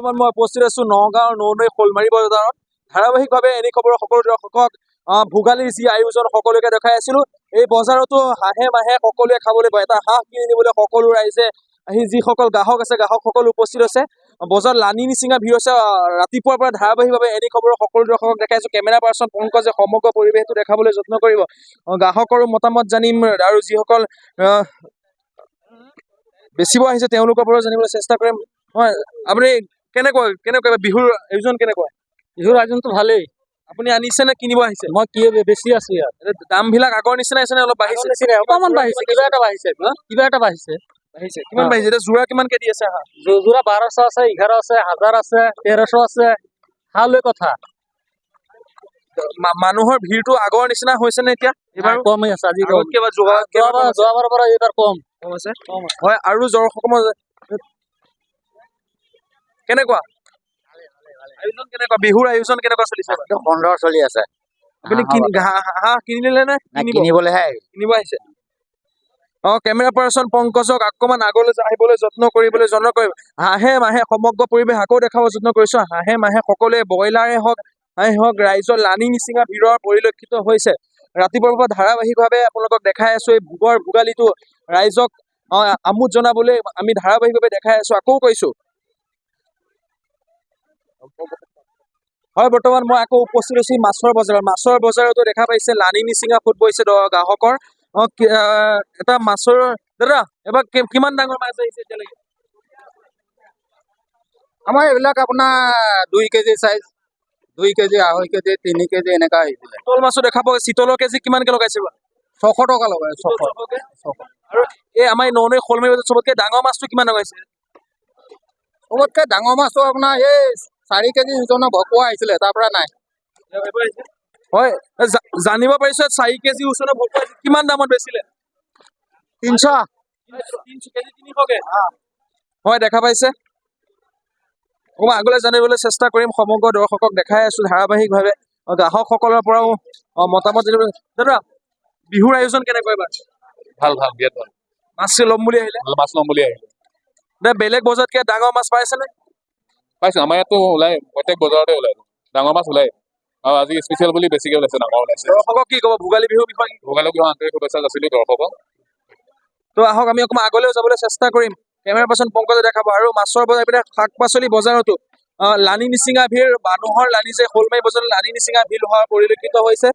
বৰ্তমান মই উপস্থিত আছো নগাঁৱৰ নৈ শোলমাৰী বজাৰত। ধাৰাবাহিকভাৱে এনে খবৰ সকলো দৰ্শকক ভোগালীৰ যি আয়োজন সকলোকে দেখাই আছিলো। এই বজাৰতো হাঁহে মাহে সকলোৱে খাবলৈ পায়। এটা হাঁহ কিনি নিবলৈ সকলো ৰাইজে আহি যিসকল গ্ৰাহক আছে গ্ৰাহকসকল উপস্থিত আছে। বজাৰত লানি নিচিঙা ভিৰ হৈছে। ৰাতিপুৱাৰ পৰা ধাৰাবাহিকভাৱে এনে খবৰ সকলো দৰ্শকক দেখাই আছো। কেমেৰা পাৰ্চন পংকজে সমগ্ৰ পৰিৱেশটো দেখাবলৈ যত্ন কৰিব। গ্ৰাহকৰো মতামত জানিম আৰু যিসকল বেচিব আহিছে তেওঁলোকৰ পৰা জানিবলৈ চেষ্টা কৰিম। হয়, আপুনি কেনেকুৱা বিহুৰ আয়োজন কেনেকুৱা? বিহুৰ আয়োজনটো ভালেই। আপুনি আনিছে নে কিনিব আহিছে? মই কি বেছি আছো ইয়াত। দাম বিলাক আগৰ নিচিনা আছে নে অলপ বাঢ়িছে? অকণমান বাঢ়িছে, কিবা এটা বাঢ়িছে। কিমান বাঢ়িছে? এতিয়া যোৰা কিমানকে দি আছে হাঁহ? যোৰা 1200 আছে, 11 আছে, 1000 আছে, 1300 আছে। হাঁহ লৈ কথা। মানুহৰ ভিৰটো আগৰ নিচিনা হৈছে নে এতিয়া? এইবাৰ কমেই আছে আজি। যোৱাবাৰৰ পৰা এইবাৰ কম আছে। হয়, আৰু দৰ্শকৰ কেনেকুৱা আয়োজন কেনেকুৱা? বিহুৰ আয়োজন কেনেকুৱা চলিছে? সুন্দৰ চলি আছে। আপুনি হাঁহ কিনিলে নে কিনিবলেহে কিনিব আহিছে? কেমেৰা পাৰ্চন পংকজক অকমান আগলৈ আহিবলৈ যত্ন কৰিব। হাঁহে মাহে সমগ্ৰ পৰিৱেশ আকৌ দেখাব যত্ন কৰিছো। হাঁহে মাহে সকলোৱে ব্ৰইলাৰে হওক হাঁহে হওক ৰাইজৰ লানি নিচিঙা ভিৰৰ পৰিলক্ষিত হৈছে। ৰাতিপুৱাৰ পৰা ধাৰাবাহিকভাৱে আপোনালোকক দেখাই আছো। এই ভোগালীটো ৰাইজক আমোদ জনাবলৈ আমি ধাৰাবাহিকভাৱে দেখাই আছো। আকৌ কৈছো, হয়, বৰ্তমান মই আকৌ উপস্থিত আছো মাছৰ বজাৰত। মাছৰ বজাৰতো দেখা পাইছে লানি নিচিঙা ফুট বৈছে গ্ৰাহকৰ। এটা মাছৰ দাদা এবাৰ কিমান ডাঙৰ মাছ আহিছে এতিয়ালৈকে? আমাৰ এইবিলাক আপোনাৰ 2 KG size, 2 KG, 2.5 KG, 3 KG এনেকা আহিছিলে। চিতল মাছো দেখা পাব। চিতলৰ কেজি কিমানকে লগাইছে? 600 টকা লগাই। 600। আৰু এই আমাৰ নৈ শোলমাৰী বজাৰত চবতকে ডাঙৰ মাছটো কিমান লগাইছে? চবতকে ডাঙৰ মাছটো আপোনাৰ এই 4 কেজি ওজনৰ ভকুৱা আহিছিলে, তাৰ পৰা নাই। হয়, জানিব পাৰিছো 4 কেজি ওজনৰ ভকুৱা কিমান দামত বেচিলে? 300 কেজি 300কে। হয়, দেখা পাইছে। অকণমান আগলৈ জানিবলৈ চেষ্টা কৰিম। সমগ্ৰ দৰ্শকক দেখাই আছো ধাৰাবাহিকভাৱে। গ্ৰাহকসকলৰ পৰাও মতামত জানিবলৈ। দাদা, বিহুৰ আয়োজন কেনেকুৱা এইবাৰ? ভাল বিৰাট ভাল। মাছ ল'ম বুলি আহিলে? মাছ ল'ম বুলি আহিলে। বেলেগ বজাৰতকে ডাঙৰ মাছ পাইছেনে? পাইছো, আমাৰ ইয়াতো ওলাই, প্ৰত্যেক বজাৰতে ওলাই ডাঙৰ মাছ ওলাই। আৰু আজি স্পেচিয়েল বুলি বেছিকে ওলাইছে, ডাঙৰ ওলাইছে। দৰ্শকক কি ক'ব ভোগালী বিহুৰ বিষয়ে? ভোগালী বিহু আন্তৰিক শুভেচ্ছা যাচিলো দৰ্শকক। তো আহক আমি অকণমান আগলৈও যাবলৈ চেষ্টা কৰিম। কেমেৰা পাৰ্চন পংকজে দেখাব। আৰু মাছৰ বজাৰ পিনে শাক পাচলি বজাৰতো লানি নিচিঙা ভিৰ। মানুহৰ লানি যে শোলমাৰী বজাৰত লানি নিচিঙা ভিৰ হোৱা পৰিলক্ষিত হৈছে।